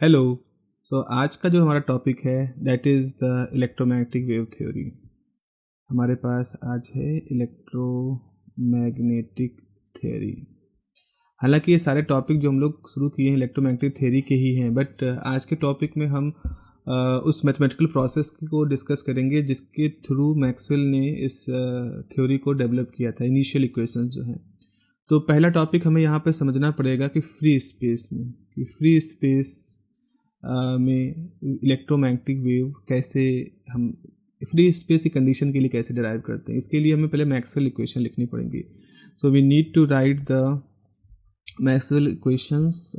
Hello. आज का जो हमारा टॉपिक है that is the electromagnetic wave theory. हमारे पास आज है इलेक्ट्रोमैग्नेटिक थ्योरी। हालांकि ये सारे टॉपिक जो हम लोग शुरू किए हैं इलेक्ट्रोमैग्नेटिक थ्योरी के ही हैं, बट आज के टॉपिक में हम उस मैथमेटिकल प्रोसेस को डिस्कस करेंगे जिसके थ्रू मैक्सवेल ने इस थ्योरी को डेवलप किया था, इनिशियल इक्वेशंस जो हैं। तो पहला टॉपिक हमें यहाँ पे समझना पड़ेगा कि फ्री स्पेस में इलेक्ट्रोमैग्नेटिक वेव कैसे हम फ्री स्पेस की कंडीशन के लिए कैसे डिराइव करते हैं। इसके लिए हमें पहले मैक्सवेल इक्वेशन लिखनी पड़ेंगी। So we need to write the Maxwell equations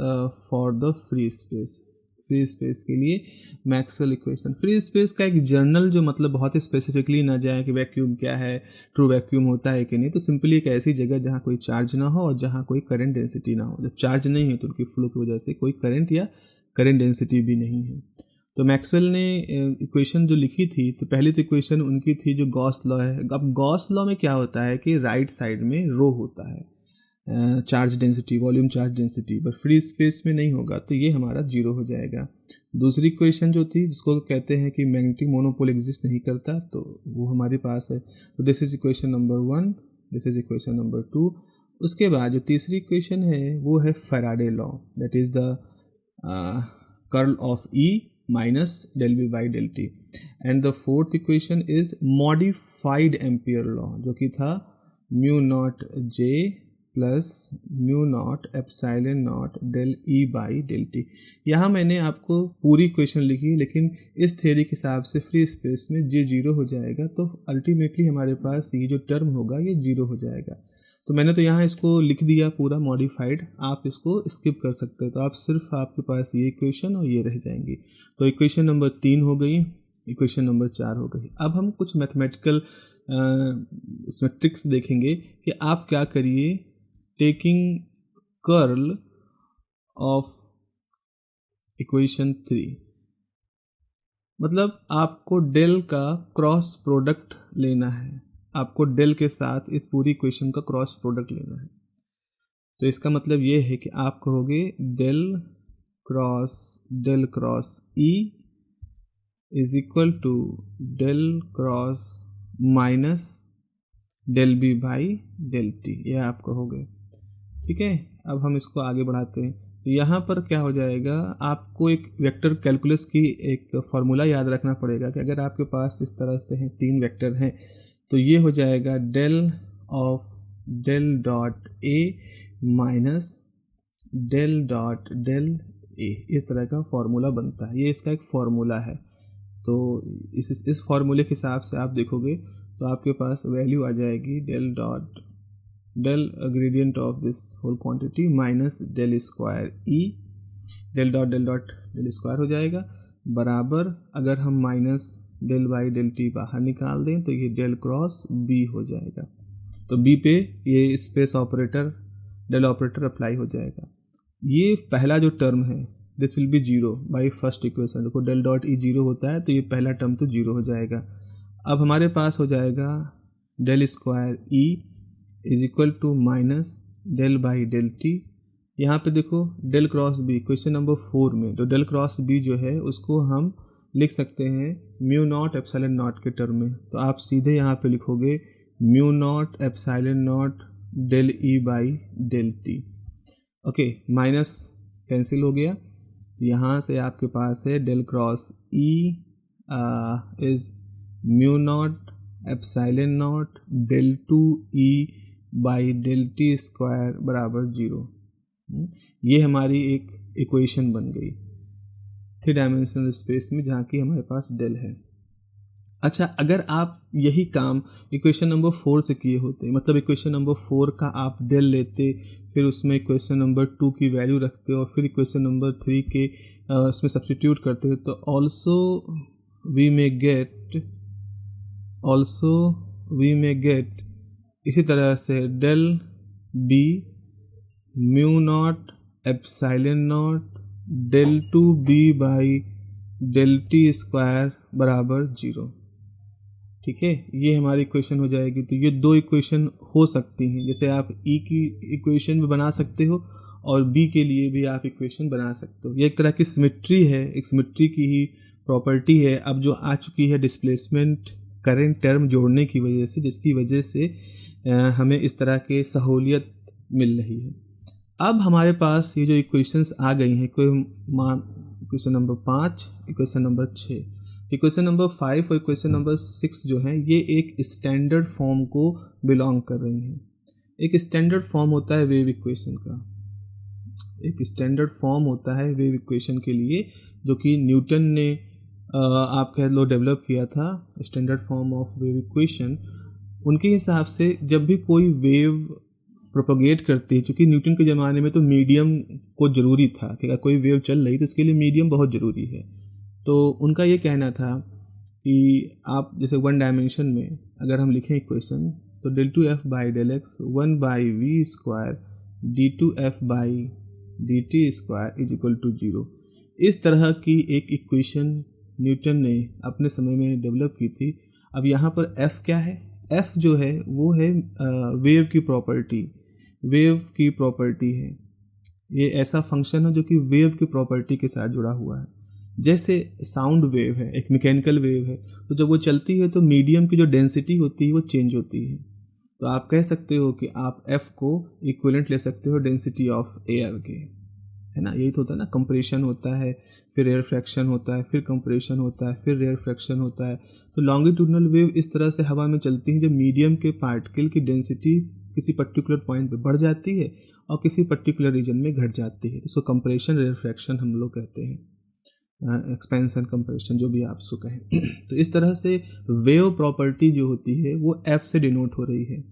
for the free space के लिए मैक्सवेल इक्वेशन। फ्री स्पेस का एक जर्नल जो मतलब बहुत ही स्पेसिफिकली ना जाए कि वैक्यूम क्या है, ट्रू वैक्यूम होता है कि नहीं, तो सिंपली एक ऐसी जगह जहाँ कोई चार्ज ना हो और जहाँ कोई करंट डेंसिटी ना हो। जब चार्ज नहीं है तो उनकी फ्लो की वजह से कोई करंट या करंट डेंसिटी भी नहीं है। तो मैक्सवेल ने इक्वेशन जो लिखी थी, तो पहली तो इक्वेशन उनकी थी जो गॉस लॉ है। अब गॉस लॉ में क्या होता है कि राइट साइड में रो होता है charge density, volume charge density, पर फ्री स्पेस में नहीं होगा, तो ये हमारा जीरो हो जाएगा। दूसरी इक्वेशन जो थी जिसको कहते हैं कि मैग्नेटिक मोनोपोल एग्जिस्ट नहीं करता, तो वो हमारे पास है। तो this is equation number 1, this is equation number 2। उसके बाद जो तीसरी इक्वेशन है वो है Faraday law, that is the curl of E minus del V by del T. And the fourth equation is modified Ampere law, जो कि था mu naught J plus mu naught epsilon naught del E by del T. यहाँ मैंने आपको पूरी equation लिखी है, लेकिन इस थ्योरी के हिसाब से फ्री स्पेस में जे जीरो हो जाएगा, तो अल्टीमेटली हमारे पास ये जो टर्म होगा ये जीरो हो जाएगा। तो मैंने तो यहाँ इसको लिख दिया पूरा मॉडिफाइड, आप इसको स्किप कर सकते हो। तो आप सिर्फ आपके पास ये इक्वेशन और ये रह जाएंगी। तो इक्वेशन नंबर 3 हो गई, इक्वेशन नंबर 4 हो गई। अब हम कुछ मैथमेटिकल उसमें ट्रिक्स देखेंगे कि आप क्या करिए। टेकिंग कर्ल ऑफ इक्वेशन 3, मतलब आपको डेल का क्रॉस प्रोडक्ट लेना है। आपको डेल के साथ इस पूरी इक्वेशन का क्रॉस प्रोडक्ट लेना है। तो इसका मतलब ये है कि आप कहोगे del cross E is equal to del cross minus del B by del T, यह आप कहोगे। ठीक है, अब हम इसको आगे बढ़ाते हैं। तो यहाँ पर क्या हो जाएगा, आपको एक वेक्टर कैलकुलस की एक फार्मूला याद रखना पड़ेगा कि अगर आपके पास इस तरह से हैं, 3 वेक्टर हैं, तो ये हो जाएगा del of del dot A minus del dot del A. इस तरह का फार्मूला बनता है, ये इसका एक फार्मूला है। तो इस फार्मूले के हिसाब से आप देखोगे तो आपके पास वैल्यू आ जाएगी del gradient of this whole quantity minus del square E, del dot del square हो जाएगा, बराबर अगर हम minus del by del T बाहर निकाल दें तो ये डेल क्रॉस बी हो जाएगा। तो बी पे ये space operator, del operator apply हो जाएगा। ये पहला जो टर्म है this will be zero by first equation. देखो डेल डॉट ई जीरो होता है, तो ये पहला टर्म तो जीरो हो जाएगा। अब हमारे पास हो जाएगा del square E is equal to minus del by del T. यहाँ पे देखो del cross B question number 4 में, तो डेल क्रॉस बी जो है उसको हम लिख सकते हैं म्यू नॉट एप्सिलॉन नॉट के टर्म में। तो आप सीधे यहाँ पे लिखोगे mu naught epsilon naught del E by del T. Okay, minus cancel हो गया। यहाँ से आपके पास है del cross E is mu naught epsilon naught del two E by del T square बराबर जीरो। ये हमारी एक इक्वेशन बन गई 3 डायमेंशनल स्पेस में, जहाँ की हमारे पास डेल है। अच्छा, अगर आप यही काम इक्वेशन नंबर 4 से किए होते, मतलब इक्वेशन नंबर 4 का आप डेल लेते, फिर उसमें इक्वेशन नंबर 2 की वैल्यू रखते और फिर इक्वेशन नंबर 3 के उसमें सब्स्टिट्यूट करते, तो ऑल्सो वी मे गेट इसी तरह से del B mu naught epsilon naught del two B by del T square बराबर जीरो। ठीक है, ये हमारी इक्वेशन हो जाएगी। तो ये 2 इक्वेशन हो सकती हैं, जैसे आप ई की इक्वेशन भी बना सकते हो और बी के लिए भी आप इक्वेशन बना सकते हो। ये एक तरह की सिमेट्री है, एक सिमेट्री की ही प्रॉपर्टी है अब जो आ चुकी है डिस्प्लेसमेंट करंट टर्म जोड़ने की वजह से, जिसकी वजह से हमें इस तरह के सहूलियत मिल रही है। अब हमारे पास ये जो इक्वेशंस आ गई हैं, equation number 5, equation number 6, equation number 5 और इक्वेशन नंबर 6 जो हैं ये एक स्टैंडर्ड फॉर्म को बिलोंग कर रही हैं। एक स्टैंडर्ड फॉर्म होता है वेव इक्वेशन का, एक स्टैंडर्ड फॉर्म होता है वेव इक्वेशन के लिए, जो कि न्यूटन ने आप कह लो डेवलप किया था, standard form of wave equation. उनके हिसाब से जब भी कोई वेव प्रोपोगेट करती है, चूँकि न्यूटन के ज़माने में तो मीडियम को ज़रूरी था कि अगर कोई वेव चल रही तो उसके लिए मीडियम बहुत ज़रूरी है। तो उनका ये कहना था कि आप जैसे वन डायमेंशन में अगर हम लिखें इक्वेशन तो del 2f by del x 1 by V square d2f by dt square is equal to 0, इस तरह की एक इक्वेशन न्यूटन ने अपने समय में डेवलप की थी। अब यहाँ पर f क्या है? f जो है वो है वेव की प्रॉपर्टी, वेव की प्रॉपर्टी है। ये ऐसा फंक्शन है जो कि वेव की प्रॉपर्टी के साथ जुड़ा हुआ है। जैसे साउंड वेव है, एक मैकेनिकल वेव है, तो जब वो चलती है तो मीडियम की जो डेंसिटी होती है वो चेंज होती है। तो आप कह सकते हो कि आप f को इक्विवेलेंट ले सकते हो डेंसिटी ऑफ एयर के, है ना। यही तो होता है ना, कंप्रेशन होता है, फिर एयर फ्रैक्शन होता है, फिर कंप्रेशन होता है, फिर एयर फ्रैक्शन होता है। तो लॉन्गिट्यूडनल वेव इस तरह से हवा में चलती हैं जब मीडियम के पार्टिकल की डेंसिटी किसी पर्टिकुलर पॉइंट पे बढ़ जाती है और किसी पर्टिकुलर रीजन में घट जाती है। इसको कंप्रेशन, एयर फ्रैक्शन हम लोग कहते हैं, एक्सपेंशन, कंप्रेशन, जो भी आप उसको कहें। तो इस तरह से वेव प्रॉपर्टी जो होती है वो f से डिनोट हो रही है।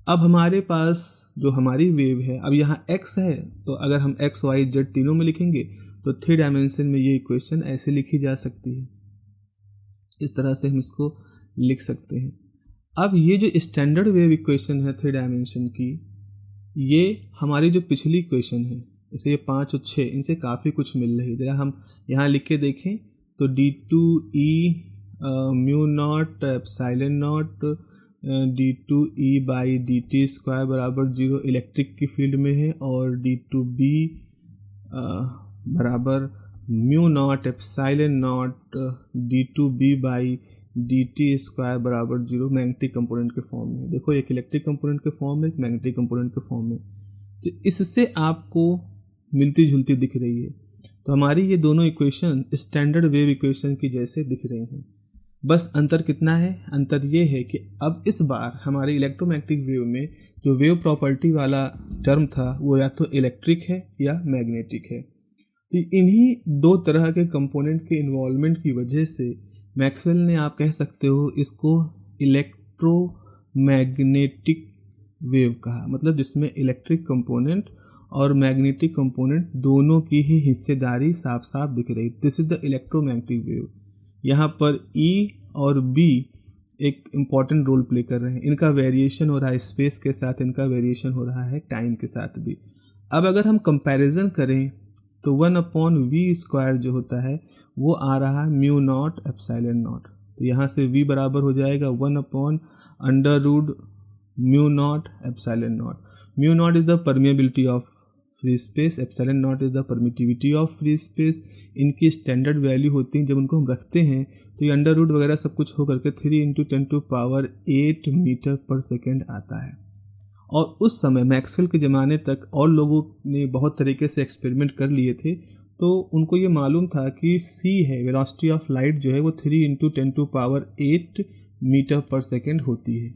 अब हमारे पास जो हमारी वेव है, अब यहाँ x है, तो अगर हम x, y, z तीनों में लिखेंगे तो 3 डायमेंशन में ये इक्वेशन ऐसे लिखी जा सकती है। इस तरह से हम इसको लिख सकते हैं। अब ये जो स्टैंडर्ड वेव इक्वेशन है 3 डायमेंशन की, ये हमारी जो पिछली इक्वेशन है, जैसे ये 5 और 6, इनसे काफ़ी कुछ मिल रही है। जरा हम यहाँ लिख के देखें तो d2e mu naught epsilon not d2e by dt square बराबर 0 इलेक्ट्रिक की फील्ड में है, और d2b बराबर mu naught epsilon not d2b by dt square बराबर 0 मैग्नेटिक कंपोनेंट के फॉर्म में। देखो एक इलेक्ट्रिक कंपोनेंट के फॉर्म में, एक मैग्नेटिक कंपोनेंट के फॉर्म में। तो इससे आपको मिलती जुलती दिख रही है। तो हमारी ये दोनों इक्वेशन स्टैंडर्ड वेव इक्वेशन की जैसे दिख रही हैं। बस अंतर कितना है? अंतर ये है कि अब इस बार हमारी इलेक्ट्रोमैग्नेटिक वेव में जो वेव प्रॉपर्टी वाला टर्म था वो या तो इलेक्ट्रिक है या मैग्नेटिक है। तो इन्हीं दो तरह के कंपोनेंट के इन्वॉल्वमेंट की वजह से मैक्सवेल ने, आप कह सकते हो, इसको इलेक्ट्रोमैग्नेटिक वेव कहा। मतलब जिसमें इलेक्ट्रिक कंपोनेंट और मैग्नेटिक कंपोनेंट दोनों की ही हिस्सेदारी साफ साफ दिख रही। This is the electromagnetic wave. यहाँ पर E और B एक इम्पॉर्टेंट रोल प्ले कर रहे हैं। इनका वेरिएशन हो रहा है स्पेस के साथ, इनका वेरिएशन हो रहा है टाइम के साथ भी। अब अगर हम कंपैरिजन करें तो 1/v स्क्वायर जो होता है वो आ रहा है म्यू नॉट एप्सिलॉन नॉट। तो यहाँ से v बराबर हो जाएगा 1/√μ naught epsilon naught. Mu naught is the permeability of free space, epsilon naught is the permittivity of free space. इनकी स्टैंडर्ड वैल्यू होती है, जब उनको हम रखते हैं तो ये अंडर रूट वगैरह सब कुछ हो करके 3 × 10⁸ मीटर पर सेकेंड आता है। और उस समय मैक्सवेल के ज़माने तक और लोगों ने बहुत तरीके से एक्सपेरिमेंट कर लिए थे, तो उनको ये मालूम था कि c है, वेलोसिटी ऑफ लाइट जो है वो 3 × 10⁸ मीटर पर सेकेंड होती है।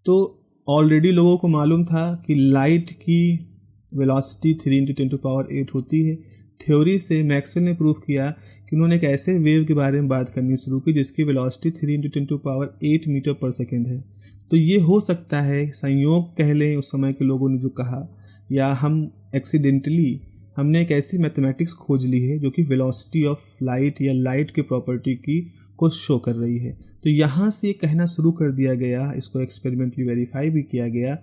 तो ऑलरेडी लोगों को मालूम था कि लाइट की वेलोसिटी 3 × 10⁸ होती है। थ्योरी से मैक्सवेल ने प्रूव किया कि उन्होंने एक ऐसे वेव के बारे में बात करनी शुरू की जिसकी वेलोसिटी 3 × 10⁸ मीटर पर सेकेंड है। तो ये हो सकता है, संयोग कह लें उस समय के लोगों ने जो कहा, या हम एक्सीडेंटली हमने एक ऐसी मैथमेटिक्स खोज ली है जो कि वेलोसिटी ऑफ लाइट या लाइट के प्रॉपर्टी की को शो कर रही है। तो यहाँ से ये कहना शुरू कर दिया गया, इसको एक्सपेरिमेंटली वेरीफाई भी किया गया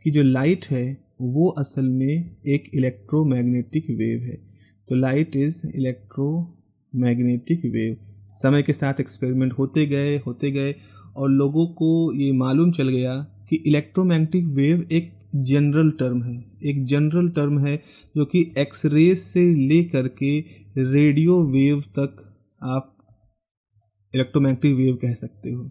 कि जो लाइट है वो असल में एक इलेक्ट्रोमैग्नेटिक वेव है। तो लाइट इज़ इलेक्ट्रोमैग्नेटिक वेव। समय के साथ एक्सपेरिमेंट होते गए और लोगों को ये मालूम चल गया कि इलेक्ट्रोमैग्नेटिक वेव एक जनरल टर्म है, एक जनरल टर्म है जो कि एक्सरे से ले करके रेडियो वेव तक आप इलेक्ट्रोमैग्नेटिक वेव कह सकते हो।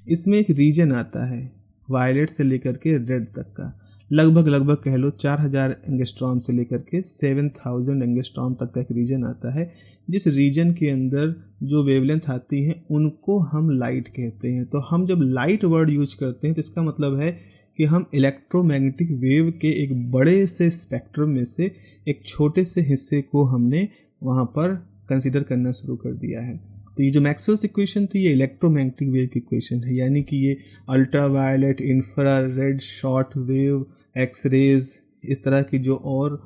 इसमें एक रीजन आता है वायलेट से लेकर के रेड तक का, लगभग कह लो 4000 एंगस्ट्रॉम से लेकर के 7000 एंगस्ट्रॉम तक का एक रीजन आता है। जिस रीजन के अंदर जो वेवलेंथ आती है उनको हम लाइट कहते हैं। तो हम जब लाइट वर्ड यूज करते हैं तो इसका मतलब है कि हम इलेक्ट्रोमैग्नेटिक वेव के एक बड़े से स्पेक्ट्रम में से एक छोटे से हिस्से को हमने वहाँ पर कंसिडर करना शुरू कर दिया है। तो ये जो मैक्सवेल्स इक्वेशन थी ये इलेक्ट्रोमैग्नेटिक वेव की इक्वेशन है, यानी कि ये ultraviolet, infrared, short wave, X rays, इस तरह की जो और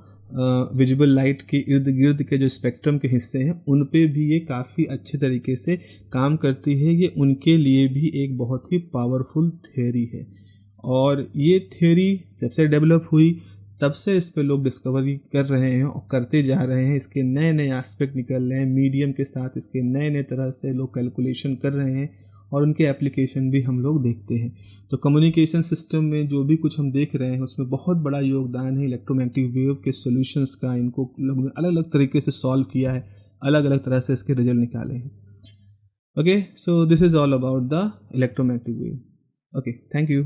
विजिबल लाइट के इर्द गिर्द के जो स्पेक्ट्रम के हिस्से हैं उन पे भी ये काफ़ी अच्छे तरीके से काम करती है। ये उनके लिए भी एक बहुत ही पावरफुल थ्योरी है और ये थ्योरी जब से डेवलप हुई तब से इस पे लोग डिस्कवरी कर रहे हैं और करते जा रहे हैं। इसके नए नए एस्पेक्ट निकल रहे हैं, मीडियम के साथ इसके नए नए तरह से लोग कैलकुलेशन कर रहे हैं और उनके एप्लीकेशन भी हम लोग देखते हैं। तो कम्युनिकेशन सिस्टम में जो भी कुछ हम देख रहे हैं उसमें बहुत बड़ा योगदान है इलेक्ट्रोमैग्नेटिक वेव के सॉल्यूशंस का। इनको लोगों ने अलग अलग तरीके से सॉल्व किया है, अलग अलग तरह से इसके रिजल्ट निकाले हैं। Okay, so this is all about the electromagnetic wave. Okay, thank you.